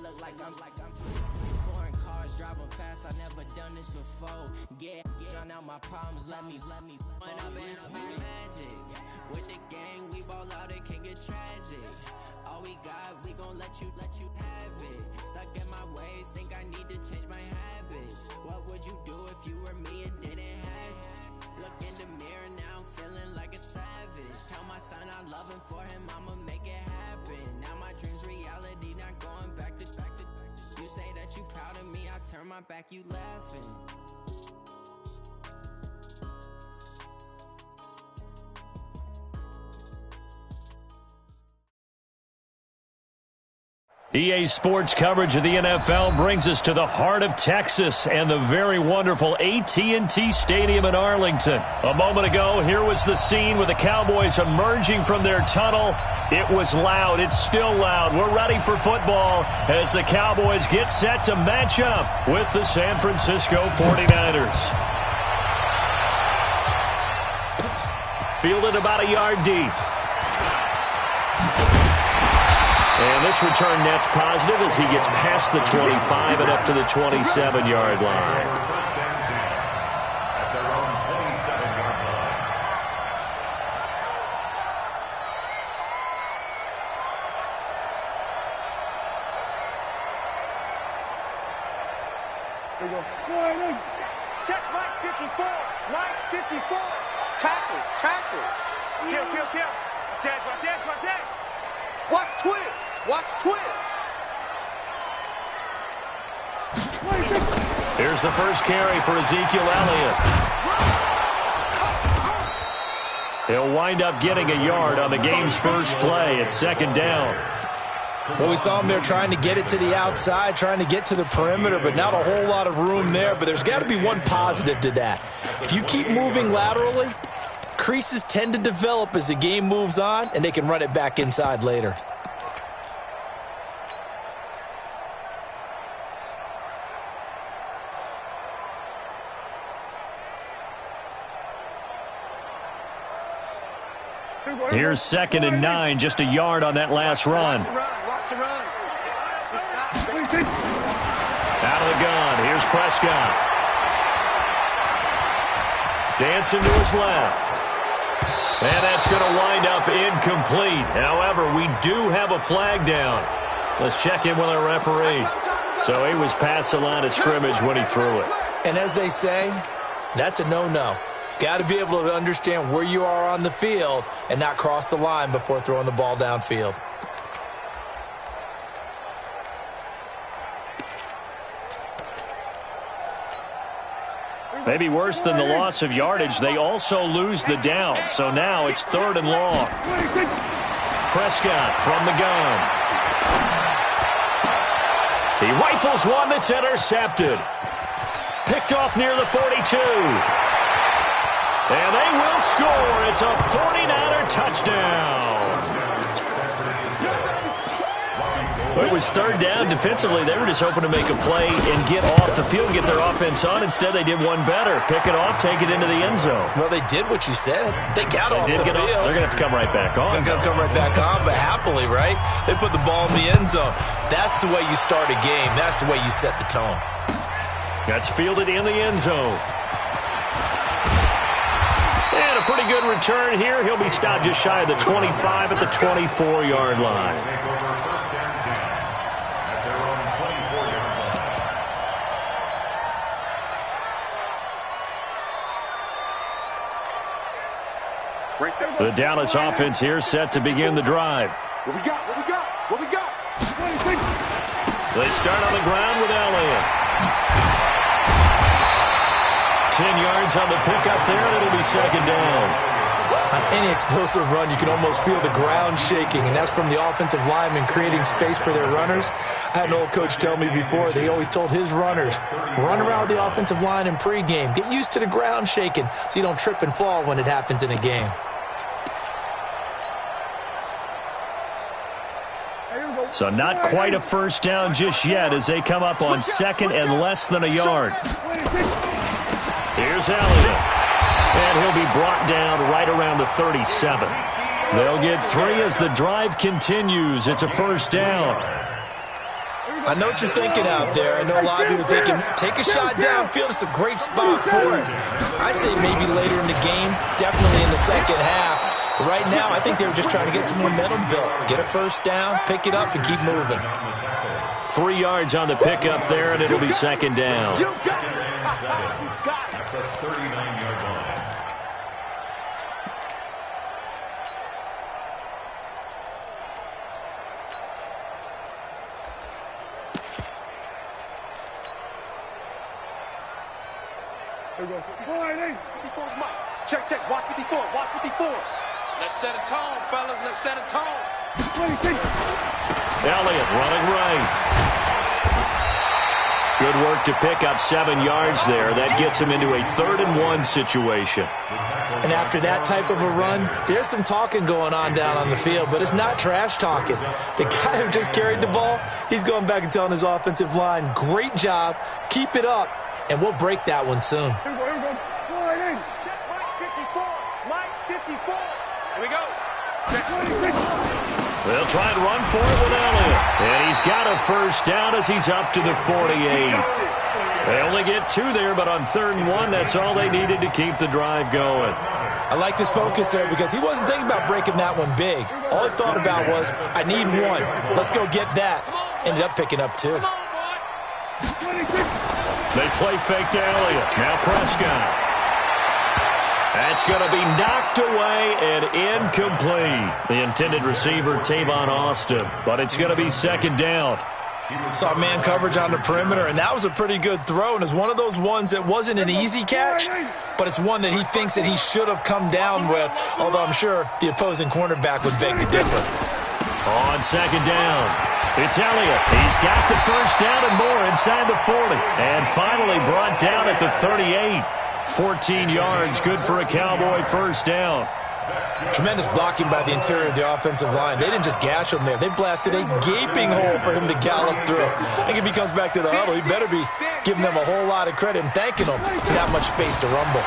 look like I'm foreign cars driving fast. I never done this before. Get out my problems. Let me. When I've been magic with the gang, we ball out. It can get tragic. All we got, we gon' let you have it. Stuck in my ways, think I need to change my habits. What would you do if you were me and didn't have it? Look in the mirror now, I'm feeling like a savage. Tell my son I love him, for him I'ma make it happen. Now my dreams reality, not going back to. You say that you proud of me, I turn my back, you laughing. EA Sports coverage of the NFL brings us to the heart of Texas and the very wonderful AT&T Stadium in Arlington. A moment ago, here was the scene with the Cowboys emerging from their tunnel. It was loud. It's still loud. We're ready for football as the Cowboys get set to match up with the San Francisco 49ers. Fielded about a yard deep. And this return net's positive as he gets past the 25 and up to the 27-yard line. First down at their own 27-yard line. There you go. Check right 54. Right 54. Tackles. Kill. Check. Watch twist. Here's the first carry for Ezekiel Elliott. He'll wind up getting a yard on the game's first play. It's second down. Well, we saw him there trying to get it to the outside, trying to get to the perimeter, but not a whole lot of room there. But there's got to be one positive to that. If you keep moving laterally, creases tend to develop as the game moves on, and they can run it back inside later. Here's 2nd and 9, just a yard on that last run. Watch the run. Out of the gun, here's Prescott. Dancing to his left. And that's going to wind up incomplete. However, we do have a flag down. Let's check in with our referee. So he was past the line of scrimmage when he threw it. And as they say, that's a no-no. Got to be able to understand where you are on the field and not cross the line before throwing the ball downfield. Maybe worse than the loss of yardage, they also lose the down. So now it's 3rd and long. Prescott from the gun. He rifles one that's intercepted. Picked off near the 42. And they will score. It's a 49er touchdown. It was 3rd down. Defensively, they were just hoping to make a play and get off the field, get their offense on. Instead, they did one better. Pick it off, take it into the end zone. Well, they did what you said. They got off the field. They're going to have to come right back on. They're going to come right back on, but happily, right? They put the ball in the end zone. That's the way you start a game. That's the way you set the tone. That's fielded in the end zone. And a pretty good return here. He'll be stopped just shy of the 25 at the 24-yard line. The Dallas offense here set to begin the drive. What we got? They start on the ground with Elliott. 10 yards on the pickup there, and it'll be second down. On any explosive run, you can almost feel the ground shaking, and that's from the offensive linemen creating space for their runners. I had an old coach tell me before, they always told his runners, run around the offensive line in pregame. Get used to the ground shaking so you don't trip and fall when it happens in a game. So not quite a first down just yet as they come up on 2nd and less than a yard. Here's Elliott. And he'll be brought down right around the 37. They'll get 3 as the drive continues. It's a first down. I know what you're thinking out there. I know a lot of you are thinking, take a shot downfield. It's a great spot for it. I'd say maybe later in the game, definitely in the second half. But right now, I think they were just trying to get some momentum built. Get a first down, pick it up, and keep moving. 3 yards on the pickup there, and it'll be second down. You got it. At the 39-yard line. Check, check. Watch 54. Watch 54. Let's set a tone, fellas. Let's set a tone. Elliott running right. Good work to pick up 7 yards there. That gets him into a 3rd and 1 situation. And after that type of a run, there's some talking going on down on the field, but it's not trash talking. The guy who just carried the ball, he's going back and telling his offensive line, great job, keep it up, and we'll break that one soon. Here we go. Check Mike 54. Here we go. They'll try and run for it with Elliott. And he's got a first down as he's up to the 48. They only get 2 there, but on 3rd and 1, that's all they needed to keep the drive going. I like his focus there because he wasn't thinking about breaking that one big. All he thought about was, I need 1. Let's go get that. Ended up picking up 2. They play fake to Elliott. Now Prescott. That's going to be knocked away and incomplete. The intended receiver, Tavon Austin. But it's going to be second down. Saw man coverage on the perimeter, and that was a pretty good throw. And it's one of those ones that wasn't an easy catch, but it's one that he thinks that he should have come down with, although I'm sure the opposing cornerback would beg to differ. On second down, it's Elliott. He's got the first down and more inside the 40. And finally brought down at the 38. 14 yards, good for a Cowboy first down. Tremendous blocking by the interior of the offensive line. They didn't just gash him there. They blasted a gaping hole for him to gallop through. I think if he comes back to the huddle, he better be giving them a whole lot of credit and thanking them for that much space to rumble.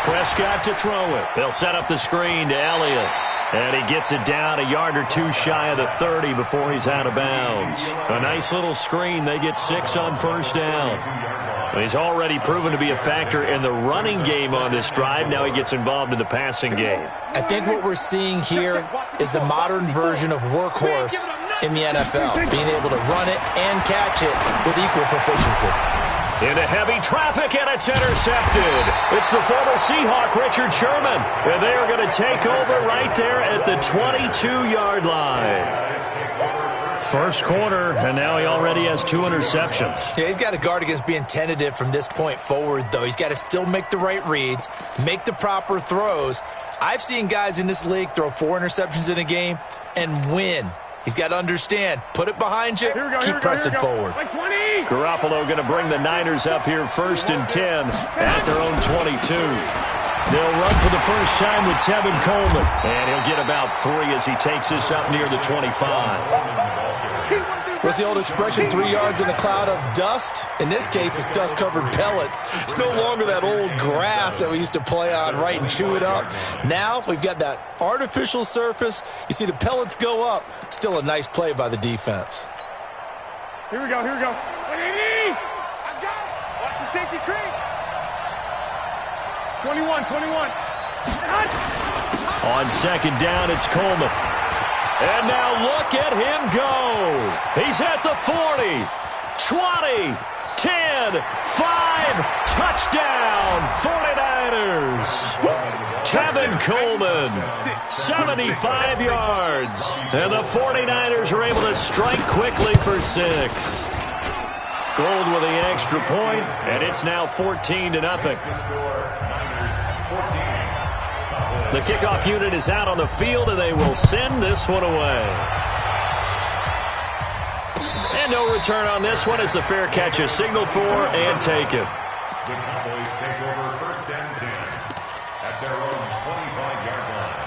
Prescott to throw it. They'll set up the screen to Elliott. And he gets it down a yard or 2 shy of the 30 before he's out of bounds. A nice little screen. They get 6 on first down. He's already proven to be a factor in the running game on this drive. Now he gets involved in the passing game. I think what we're seeing here is the modern version of workhorse in the NFL, being able to run it and catch it with equal proficiency. Into heavy traffic, and it's intercepted. It's the former Seahawk, Richard Sherman. And they are going to take over right there at the 22-yard line. First quarter, and now he already has 2 interceptions. Yeah, he's got to guard against being tentative from this point forward, though. He's got to still make the right reads, make the proper throws. I've seen guys in this league throw 4 interceptions in a game and win. He's got to understand, put it behind you, keep pressing forward. Garoppolo going to bring the Niners up here 1st and 10 at their own 22. They'll run for the first time with Tevin Coleman. And he'll get about 3 as he takes this up near the 25. What's the old expression, 3 yards in a cloud of dust? In this case, it's dust-covered pellets. It's no longer that old grass that we used to play on, right, and chew it up. Now we've got that artificial surface. You see the pellets go up. Still a nice play by the defense. Here we go. I got it. Watch the safety creep. 21. On second down, it's Coleman. And now look at him go. He's at the 40, 20, 10, 5, touchdown, 49ers. Tevin Coleman, 75 yards. And the 49ers are able to strike quickly for 6. Gold with the extra point, and it's now 14-0. The kickoff unit is out on the field, and they will send this one away. And no return on this one as the fair catch is signaled for and taken. The Cowboys take over 1st and 10 at their own 25-yard line.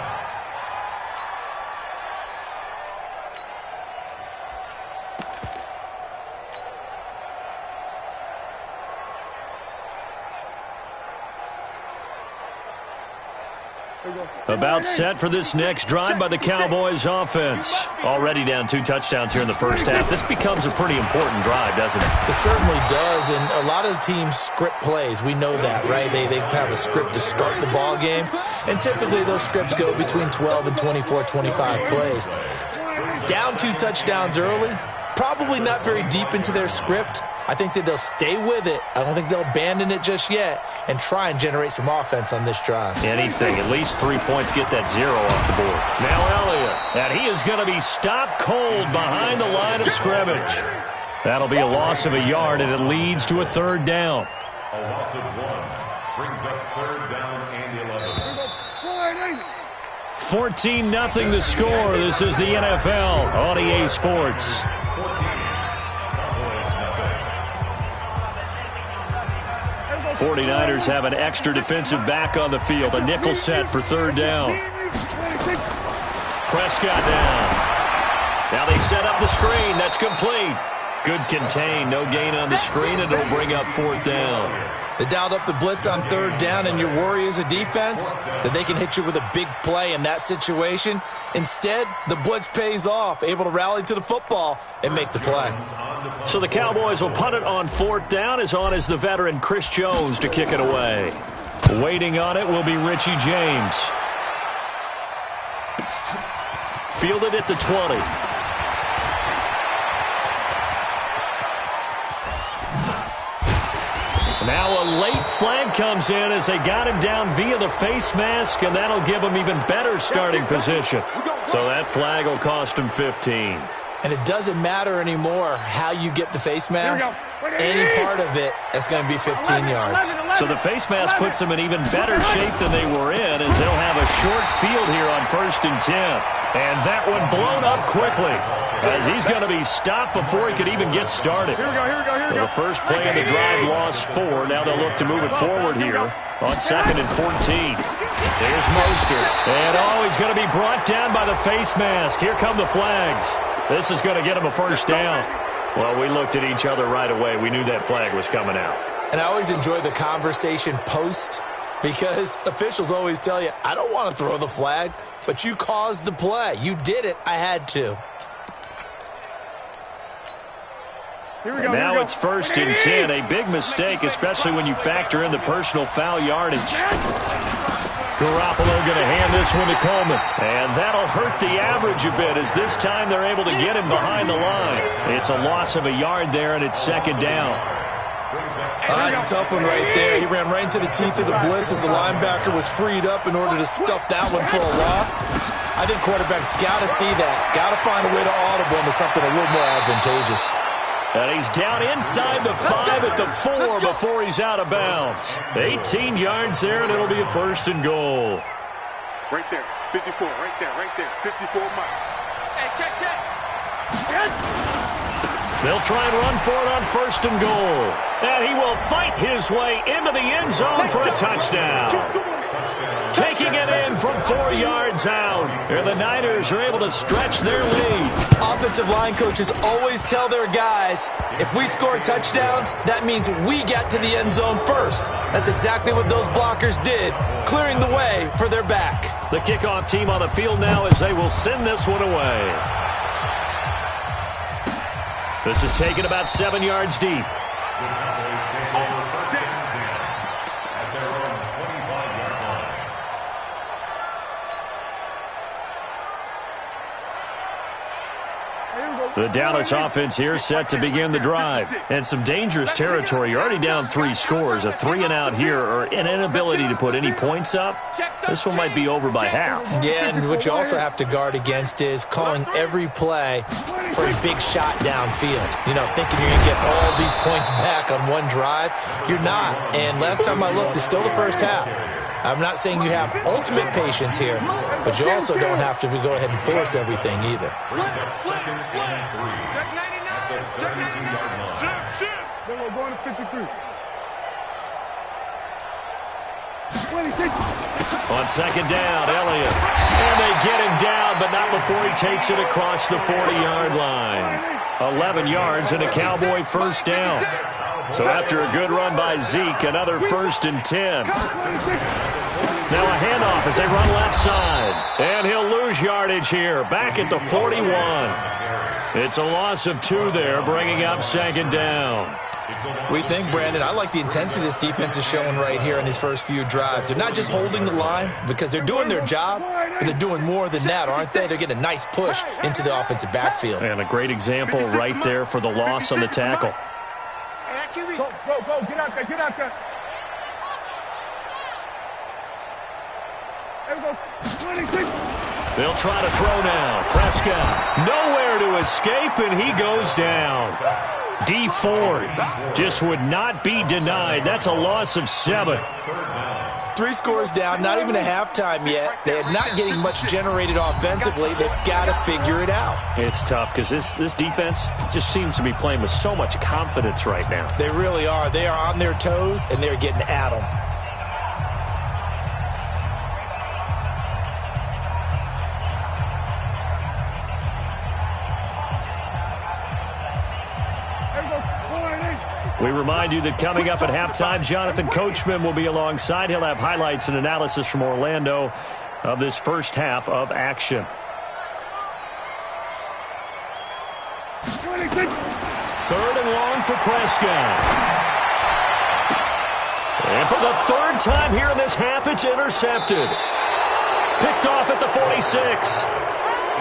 About set for this next drive by the Cowboys offense. Already down 2 touchdowns here in the first half. This becomes a pretty important drive, doesn't it? It certainly does, and a lot of the teams script plays. We know that, right? They have a script to start the ball game, and typically those scripts go between 12 and 24, 25 plays. Down 2 touchdowns early, probably not very deep into their script. I think that they'll stay with it. I don't think they'll abandon it just yet and try and generate some offense on this drive. Anything. At least 3 points, get that 0 off the board. Now Elliott. And he is going to be stopped cold behind the line of scrimmage. That'll be a loss of a yard, and it leads to a 3rd down. A loss of 1 brings up 3rd down and 11. 14-0 the score. This is the NFL on EA Sports. 49ers have an extra defensive back on the field. A nickel set for 3rd down. Prescott down. Now they set up the screen. That's complete. Good contain. No gain on the screen, and it'll bring up 4th down. They dialed up the blitz on 3rd down, and your worry as a defense that they can hit you with a big play in that situation. Instead, the blitz pays off, able to rally to the football and make the play. So the Cowboys will punt it on 4th down. As on is the veteran Chris Jones to kick it away. Waiting on it will be Richie James. Fielded at the 20. Now a late flag comes in as they got him down via the face mask, and that'll give him even better starting position. So that flag will cost him 15. And it doesn't matter anymore how you get the face mask. Any part of it is going to be 15 yards. So the face mask puts them in even better shape than they were in, as they'll have a short field here on 1st and 10. And that one blown up quickly, as he's going to be stopped before he could even get started. Here we go. The first play of the drive lost 4. Now they'll look to move it forward here on 2nd and 14. There's Mostert. And he's going to be brought down by the face mask. Here come the flags. This is going to get him a 1st down. Well, we looked at each other right away. We knew that flag was coming out. And I always enjoy the conversation post, because officials always tell you, I don't want to throw the flag, but you caused the play. You did it. I had to. And now it's 1st and 10. A big mistake, especially when you factor in the personal foul yardage. Garoppolo going to hand this one to Coleman. And that'll hurt the average a bit, as this time they're able to get him behind the line. It's a loss of a yard there, and it's 2nd down. That's a tough one right there. He ran right into the teeth of the blitz as the linebacker was freed up in order to stuff that one for a loss. I think quarterbacks got to see that. Got to find a way to audible into something a little more advantageous. And he's down inside the 5 at the 4 before he's out of bounds. 18 yards there, and it'll be a 1st and goal. Right there, 54, right there, 54 Mike. Hey, check. They'll try and run for it on 1st and goal. And he will fight his way into the end zone for a touchdown. Taking it in from 4 yards out. And the Niners are able to stretch their lead. Offensive line coaches always tell their guys, if we score touchdowns, that means we get to the end zone first. That's exactly what those blockers did, clearing the way for their back. The kickoff team on the field now as they will send this one away. This is taken about 7 yards deep. The Dallas offense here set to begin the drive. And some dangerous territory. You're already down 3 scores. A 3-and-out here, or an inability to put any points up. This one might be over by half. Yeah, and what you also have to guard against is calling every play for a big shot downfield. You know, thinking you're going to get all these points back on one drive. You're not. And last time I looked, it's still the first half. I'm not saying you have ultimate patience here, but you also don't have to go ahead and force everything either. Check 99. Check 99. Then we're going to 53. 26. On 2nd down, Elliott. And they get him down, but not before he takes it across the 40-yard line. 11 yards and a Cowboy 1st down. So after a good run by Zeke, another 1st and 10. Now a handoff as they run left side. And he'll lose yardage here. Back at the 41. It's a loss of 2 there, bringing up second down. We think, Brandon, I like the intensity this defense is showing right here in these first few drives. They're not just holding the line because they're doing their job, but they're doing more than that, aren't they? They're getting a nice push into the offensive backfield. And a great example right there for the loss on the tackle. Go, get out there, get out there. There we go, 26. They'll try to throw now. Prescott, nowhere to escape, and he goes down. D Ford just would not be denied. That's a loss of 7. 3 scores down, not even a halftime yet. They're not getting much generated offensively. They've got to figure it out. It's tough because this defense just seems to be playing with so much confidence right now. They really are. They are on their toes, and they're getting at them. We remind you that coming up at halftime, Jonathan Coachman will be alongside. He'll have highlights and analysis from Orlando of this first half of action. 26. 3rd and long for Prescott. And for the 3rd time here in this half, it's intercepted. Picked off at the 46.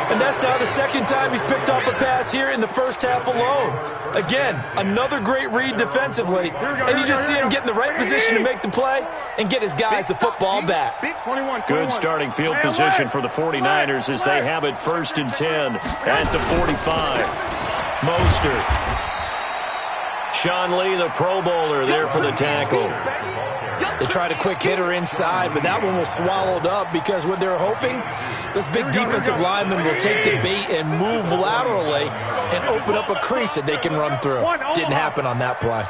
And that's now the 2nd time he's picked off a pass here in the first half alone. Again, another great read defensively. And you just see him get in the right position to make the play and get his guys the football back. Good starting field position for the 49ers as they have it 1st and 10 at the 45. Mostert. Sean Lee, the Pro Bowler, there for the tackle. They tried a quick hitter inside, but that one was swallowed up because what they're hoping, this big defensive lineman will take the bait and move laterally and open up a crease that they can run through. Didn't happen on that play.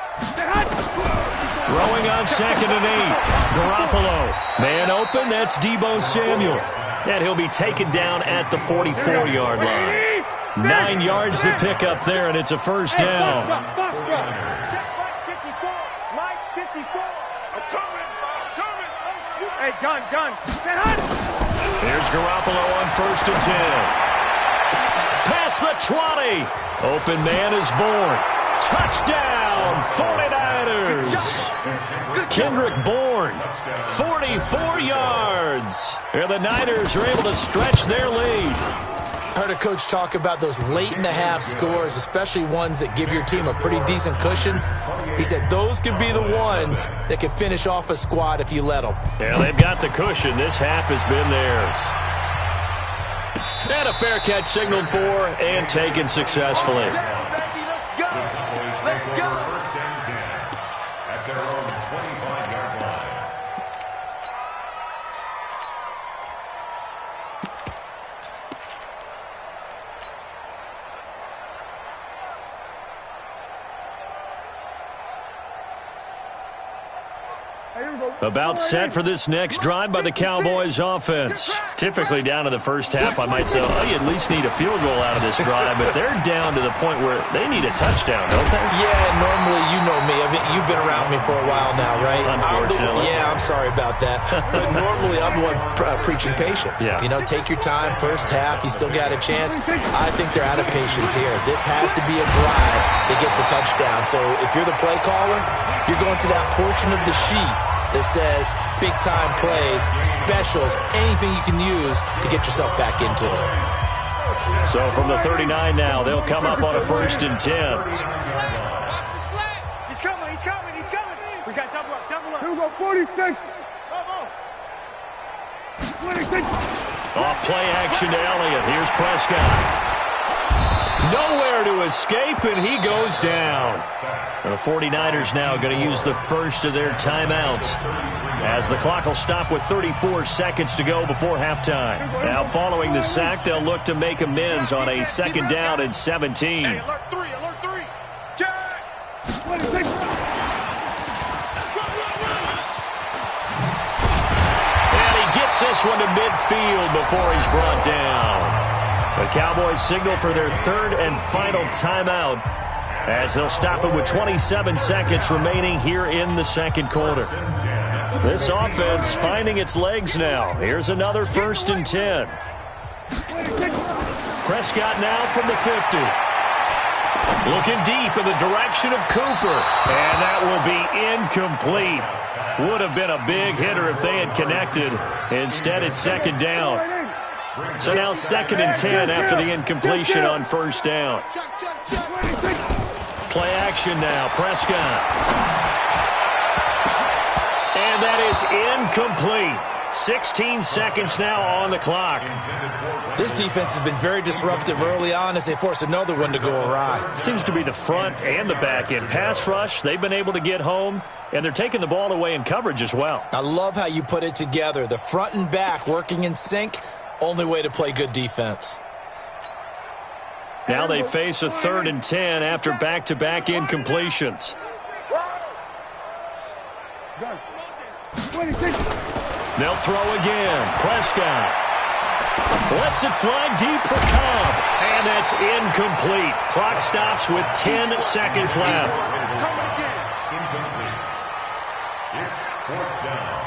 Throwing on 2nd and 8. Garoppolo. Man open, that's Deebo Samuel. And he'll be taken down at the 44-yard line. 9 yards to pick up there, and it's a first down. Hey, gun. Here's Garoppolo on 1st and 10. Past the 20. Open man is Bourne. Touchdown, 49ers. Kendrick Bourne, 44 yards. And the Niners are able to stretch their lead. I heard a coach talk about those late-in-the-half scores, especially ones that give your team a pretty decent cushion. He said those could be the ones that can finish off a squad if you let them. Yeah, they've got the cushion. This half has been theirs. And a fair catch signaled for and taken successfully. Let's go. 1st and 10 at their own 25-yard line. About set for this next drive by the Cowboys offense. Typically down to the first half, I might say, oh, you at least need a field goal out of this drive, but they're down to the point where they need a touchdown, don't they? Yeah, normally, you know me. I mean, you've been around me for a while now, right? Unfortunately. I'm sorry about that. But normally, I'm the one preaching patience. Yeah. You know, take your time. First half, you still got a chance. I think they're out of patience here. This has to be a drive that gets a touchdown. So if you're the play caller, you're going to that portion of the sheet that says big-time plays, specials, anything you can use to get yourself back into it. So from the 39 now, they'll come up on a 1st and 10. He's coming. We got double up. Here we go, 46. 26. Off play action to Elliott. Here's Prescott. Nowhere to escape, and he goes down. And the 49ers now going to use the first of their timeouts as the clock will stop with 34 seconds to go before halftime. Now following the sack, they'll look to make amends on a 2nd down and 17. Hey, alert 3. Jack. 26. And he gets this one to midfield before he's brought down. The Cowboys signal for their 3rd and final timeout as they'll stop it with 27 seconds remaining here in the 2nd quarter. This offense finding its legs now. Here's another 1st and 10. Prescott now from the 50. Looking deep in the direction of Cooper. And that will be incomplete. Would have been a big hitter if they had connected. Instead, it's 2nd down. So now 2nd and 10 after the incompletion on 1st down. Play action now. Prescott. And that is incomplete. 16 seconds now on the clock. This defense has been very disruptive early on as they force another one to go awry. Seems to be the front and the back end. Pass rush, they've been able to get home, and they're taking the ball away in coverage as well. I love how you put it together. The front and back working in sync, only way to play good defense. Now they face a 3rd and 10 after back-to-back incompletions. They'll throw again. Prescott lets it fly deep for Cobb. And that's incomplete. Clock stops with 10 seconds left. Incomplete. It's 4th down.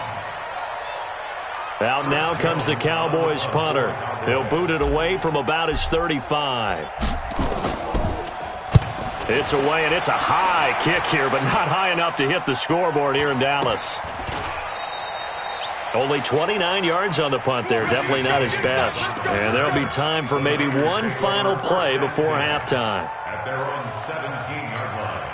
Out now comes the Cowboys punter. He'll boot it away from about his 35. It's away, and it's a high kick here, but not high enough to hit the scoreboard here in Dallas. Only 29 yards on the punt there. Definitely not his best. And there'll be time for maybe one final play before halftime. At their own 17-yard line.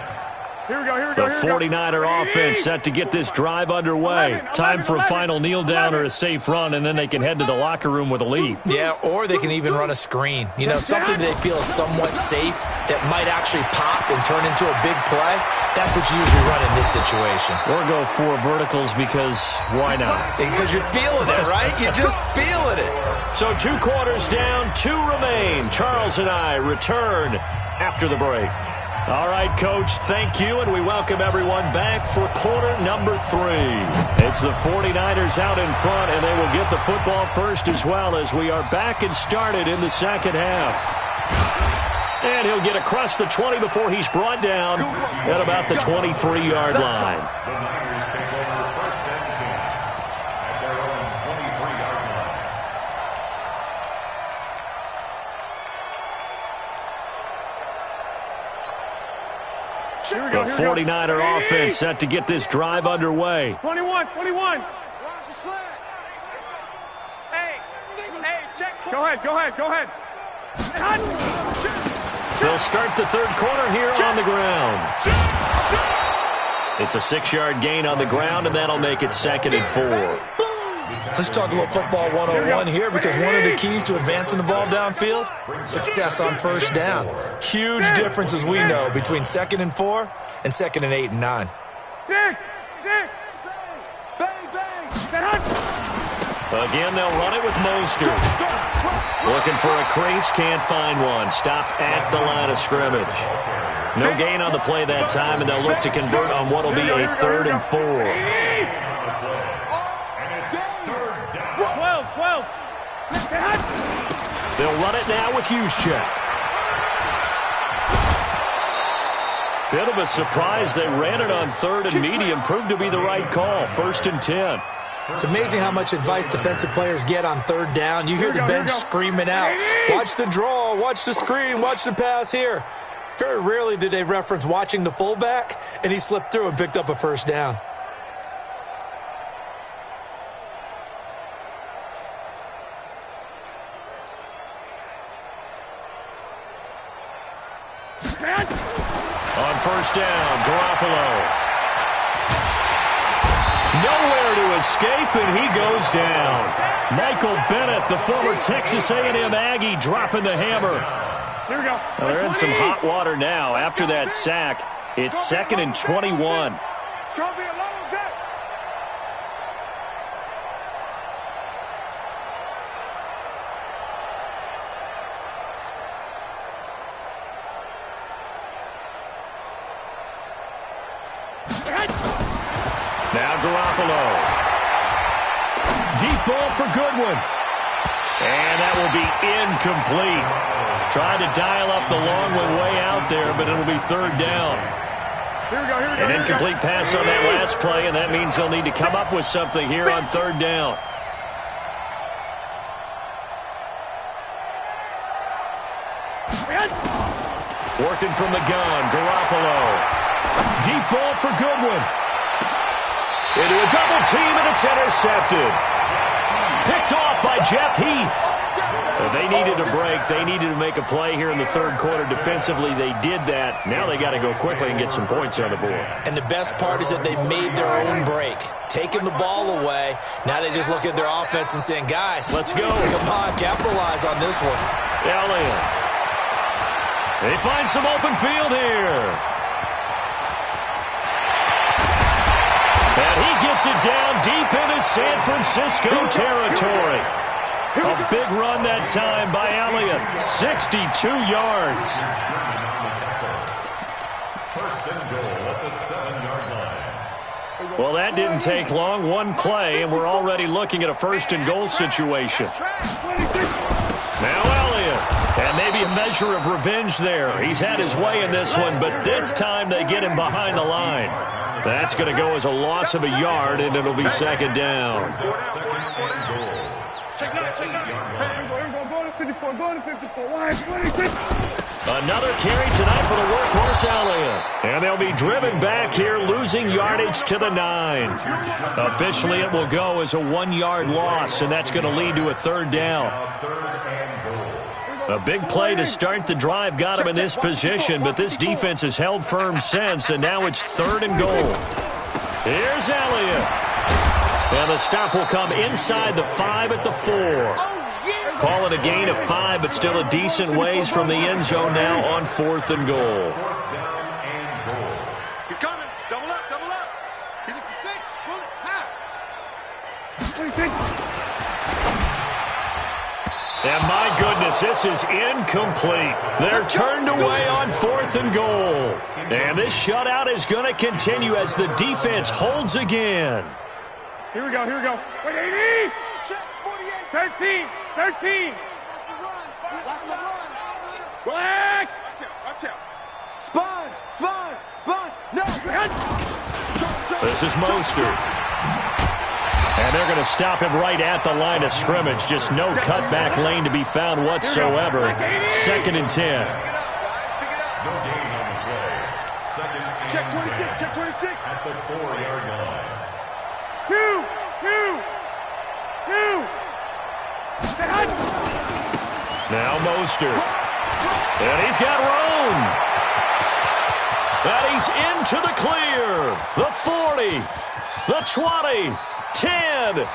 Here we go, here we The go, here we go. 49er offense set to get this drive underway. Time for a final kneel down or a safe run, and then they can head to the locker room with a lead. Yeah, or they can even run a screen. You know, something they feel is somewhat safe that might actually pop and turn into a big play. That's what you usually run in this situation. Or go 4 verticals because why not? Because you're feeling it, right? You're just feeling it. So 2 quarters down, 2 remain. Charles and I return after the break. All right, Coach, thank you, and we welcome everyone back for quarter number 3. It's the 49ers out in front, and they will get the football first as well as we are back and started in the second half. And he'll get across the 20 before he's brought down at about the 23-yard line. The Niners take over 1st and 10 at their own 23-yard line. The 49er offense set to get this drive underway. 21. Go ahead. They'll start the 3rd quarter here on the ground. It's a 6-yard gain on the ground, and that'll make it 2nd and 4. Let's talk a little football 101 here because one of the keys to advancing the ball downfield, success on 1st down. Huge difference, as we know, between 2nd and 4 and 2nd and 8 and 9. Again, they'll run it with Mostert. Looking for a crease, can't find one. Stopped at the line of scrimmage. No gain on the play that time, and they'll look to convert on what will be a 3rd and 4. 12. They'll run it now with Juszczyk. Bit of a surprise. They ran it on 3rd and medium. Proved to be the right call. 1st and 10. It's amazing how much advice defensive players get on 3rd down. You hear the bench screaming out, watch the draw, watch the screen, watch the pass here. Very rarely did they reference watching the fullback, and he slipped through and picked up a 1st down. On 1st down, Garoppolo. Nowhere to escape, and he goes down. Michael Bennett, the former Texas A&M Aggie, dropping the hammer. Here we go. Well, they're in some hot water now. After that sack, it's 2nd and 21. It's going to be a long day. Now Garoppolo. Deep ball for Goodwin. And that will be incomplete. Tried to dial up the long one way out there, but it'll be 3rd down. An incomplete pass on that last play, and that means they'll need to come up with something here on third down. Working from the gun, Garoppolo. Deep ball for Goodwin. Into a double team, and it's intercepted. Picked off by Jeff Heath. They needed a break. They needed to make a play here in the third quarter. Defensively, they did that. Now they got to go quickly and get some points on the board. And the best part is that they made their own break. Taking the ball away. Now they just look at their offense and saying, guys, let's go. Come on, capitalize on this one. Elliott. They find some open field here. And he gets it down deep into San Francisco territory. A big run that time by Elliott. 62 yards. First and goal at the 7-yard line. Well, that didn't take long. One play, and we're already looking at a first and goal situation. Now Elliott. And maybe a measure of revenge there. He's had his way in this one, but this time they get him behind the line. That's going to go as a loss of a yard, and it'll be second down. Another carry tonight for the workhorse Elliott. And they'll be driven back here, losing yardage to the 9. Officially, it will go as a 1-yard loss, and that's going to lead to a third down. A big play to start the drive got him in this position, but this defense has held firm since, and now it's third and goal. Here's Elliott. And the stop will come inside the 5 at the 4. Call it a gain of 5, but still a decent ways from the end zone now on fourth and goal. He's coming. Double up, double up. He's at the 6. Pull it. Half. And my goodness, this is incomplete. They're turned away on fourth and goal. And this shutout is going to continue as the defense holds again. Here we go, here we go. Wait, 80! Check, 48. 13. Watch the run. Black! Watch out. Sponge. No. This is Mostert. And they're going to stop him right at the line of scrimmage. Just no cutback lane to be found whatsoever. Second and 10. No gain on the play. Second and Check 26, check 26. At the 4-yard line. Two. Now Mostert. And he's got room. And he's into the clear. The 40. The 20. 10.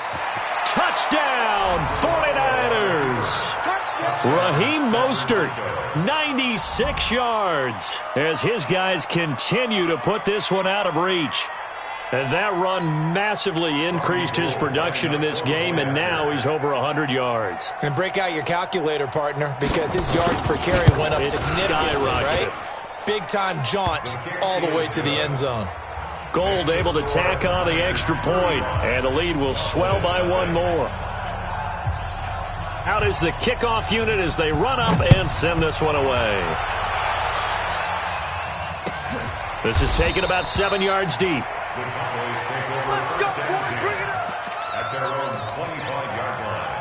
Touchdown, 49ers. Raheem Mostert, 96 yards, as his guys continue to put this one out of reach. And that run massively increased his production in this game, and now he's over 100 yards. And break out your calculator, partner, because his yards per carry went up significantly, right? Big-time jaunt all the way to the end zone. Gold able to tack on the extra point, and the lead will swell by one more. Out is the kickoff unit as they run up and send this one away. This is taken about 7 yards deep. Let's go, boy. Bring it up. At their own 25-yard line.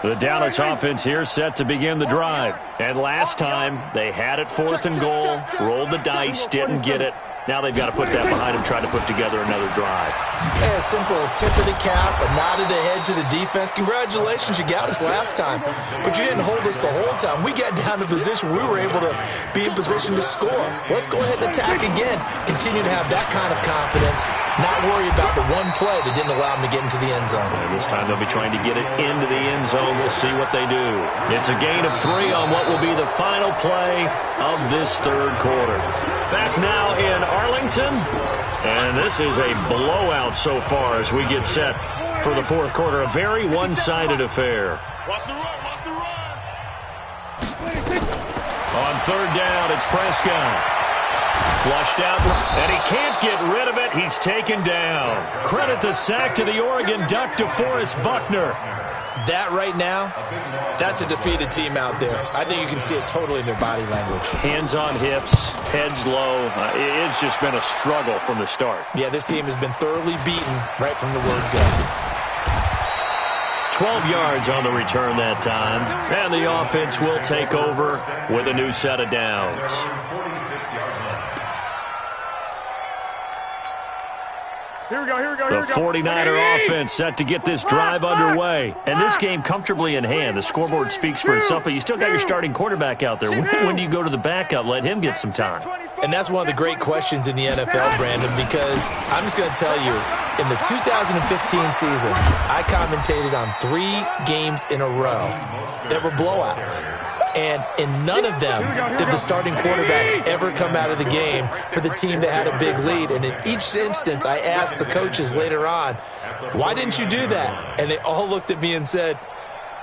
The Dallas offense here set to begin the drive. And last time, they had it fourth and goal, rolled the dice, didn't get it. Now they've got to put that behind them, try to put together another drive. Hey, a simple tip of the cap, a nod of the head to the defense. Congratulations, you got us last time. But you didn't hold us the whole time. We got down to position. We were able to be in position to score. Let's go ahead and attack again. Continue to have that kind of confidence. Not worry about the one play that didn't allow them to get into the end zone. And this time they'll be trying to get it into the end zone. We'll see what they do. It's a gain of 3 on what will be the final play of this third quarter. Back now in Arlington, and this is a blowout so far as we get set for the fourth quarter. A very one-sided affair. Watch the run. On third down, it's Prescott. Flushed out, and he can't get rid of it. He's taken down. Credit the sack to the Oregon Duck, DeForest Buckner. That right now, that's a defeated team out there. I think you can see it totally in their body language. Hands on hips, heads low. It's just been a struggle from the start. Yeah, this team has been thoroughly beaten right from the word go. 12 yards on the return that time. And the offense will take over with a new set of downs. Here we go, here we go, The here we go. 49er offense set to get this drive underway. And this game comfortably in hand. The scoreboard speaks for itself, but you still got your starting quarterback out there. When do you go to the backup? Let him get some time. And that's one of the great questions in the NFL, Brandon, because I'm just going to tell you, in the 2015 season, I commentated on 3 games in a row that were blowouts. And in none of them did the starting quarterback ever come out of the game for the team that had a big lead. And in each instance, I asked the coaches later on, why didn't you do that? And they all looked at me and said,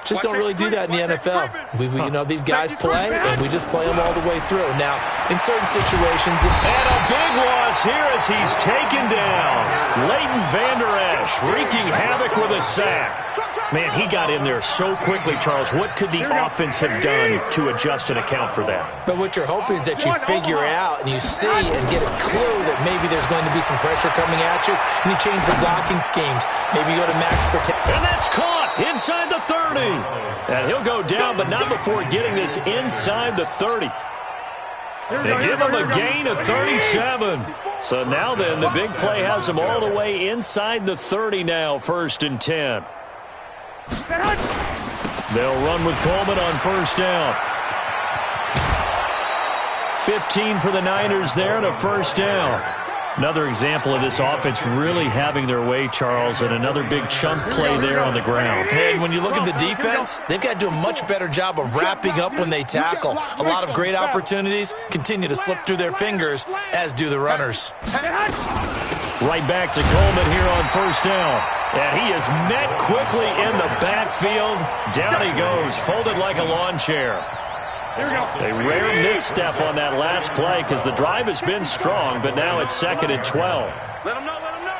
just don't really do that in the NFL. We you know, these guys play, and we just play them all the way through. Now, in certain situations... And a big loss here as he's taken down. Leighton Vander Esch wreaking havoc with a sack. Man, he got in there so quickly, Charles. What could the offense have done to adjust and account for that? But what you're hoping is that you figure out and you see and get a clue that maybe there's going to be some pressure coming at you, and you change the blocking schemes. Maybe you go to max protect. And that's caught inside the 30. And he'll go down, but not before getting this inside the 30. They give him a gain of 37. So now then, the big play has him all the way inside the 30 now, 1st and 10. They'll run with Coleman on 1st down. 15 for the Niners there and a 1st down. Another example of this offense really having their way, Charles, and another big chunk play there on the ground. And when you look at the defense, they've got to do a much better job of wrapping up when they tackle. A lot of great opportunities continue to slip through their fingers, as do the runners. Right back to Coleman here on 1st down. And he is met quickly in the backfield. Down he goes, folded like a lawn chair. A rare misstep on that last play because the drive has been strong, but now it's 2nd and 12. Let him know, let him know.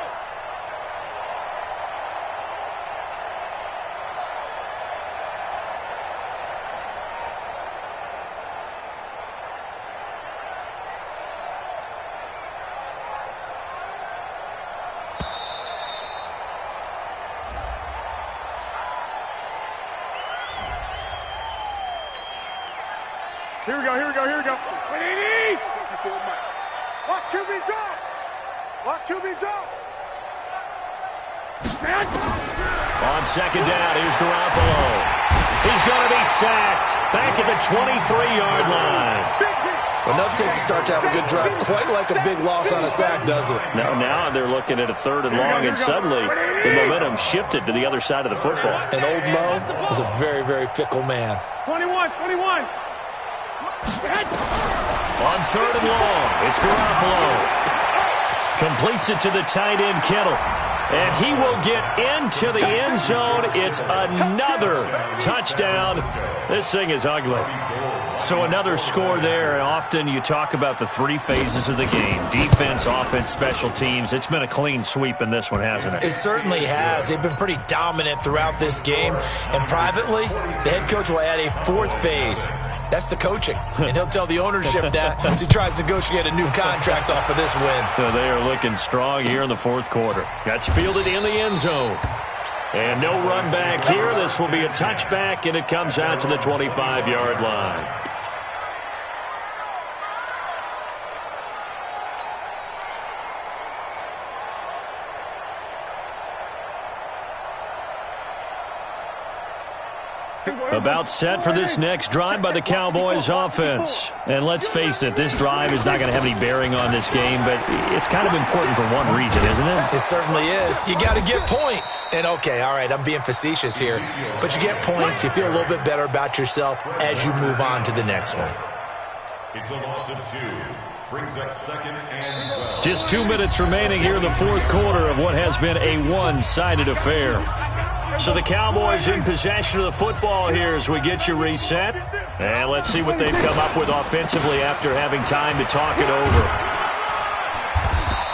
Here we go, here we go, here we go. Watch QB jump. Watch QB jump. On 2nd down, here's Garoppolo. He's going to be sacked back at the 23-yard line. Enough takes to start to have a good drive. Quite like a big loss on a sack, does it? Now they're looking at a 3rd and long, and suddenly the momentum shifted to the other side of the football. And old Mo is a very, very fickle man. 21. On 3rd and long, it's Garoppolo. Completes it to the tight end, Kittle. And he will get into the end zone. It's another touchdown. This thing is ugly. So another score there. Often you talk about the 3 phases of the game. Defense, offense, special teams. It's been a clean sweep in this one, hasn't it? It certainly has. They've been pretty dominant throughout this game. And privately, the head coach will add a 4th phase. That's the coaching. And he'll tell the ownership that as he tries to negotiate a new contract off of this win. So they are looking strong here in the 4th quarter. That's fielded in the end zone. And no run back here. This will be a touchback, and it comes out to the 25-yard line. About set for this next drive by the Cowboys offense. And let's face it, this drive is not going to have any bearing on this game, but it's kind of important for one reason, isn't it? It certainly is. You got to get points. And okay, all right, I'm being facetious here, but you get points, you feel a little bit better about yourself as you move on to the next one. It's a loss of 2. Brings up 2nd and 12. Just 2 minutes remaining here in the 4th quarter of what has been a one-sided affair. So the Cowboys in possession of the football here as we get you reset. And let's see what they've come up with offensively after having time to talk it over.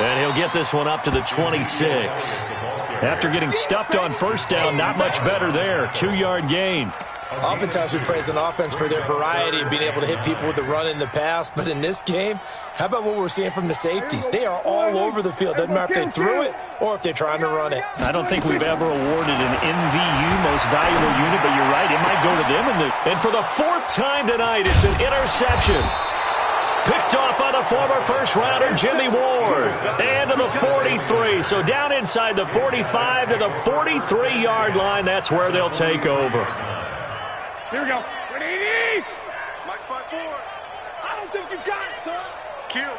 And he'll get this one up to the 26. After getting stuffed on first down, not much better there. 2-yard gain. Oftentimes we praise an offense for their variety of being able to hit people with the run in the pass. But in this game, how about what we're seeing from the safeties? They are all over the field. Doesn't matter if they threw it or if they're trying to run it. I don't think we've ever awarded an MVU, most valuable unit, but you're right, it might go to them. And for the 4th time tonight, it's an interception. Picked off by the former first-rounder Jimmy Ward. And to the 43. So down inside the 45 to the 43-yard line. That's where they'll take over. Here we go. 180! Mike spot forward. I don't think you got it, son. Kill.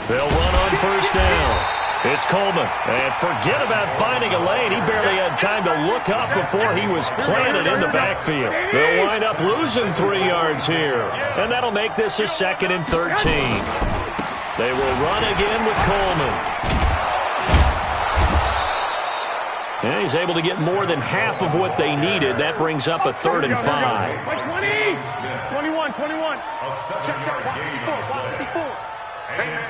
They'll run on first down. It's Coleman. And forget about finding a lane. He barely had time to look up before he was planted in the backfield. They'll wind up losing 3 yards here. And that'll make this a 2nd and 13. They will run again with Coleman. And he's able to get more than half of what they needed. That brings up a 3rd and 5. 20! 21. Check. Watch the boot. Hey, man.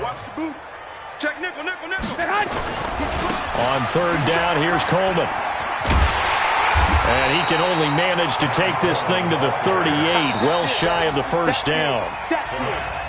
Watch the boot. Check nickel. On 3rd down, here's Coleman. And he can only manage to take this thing to the 38, well shy of the first down. That's it.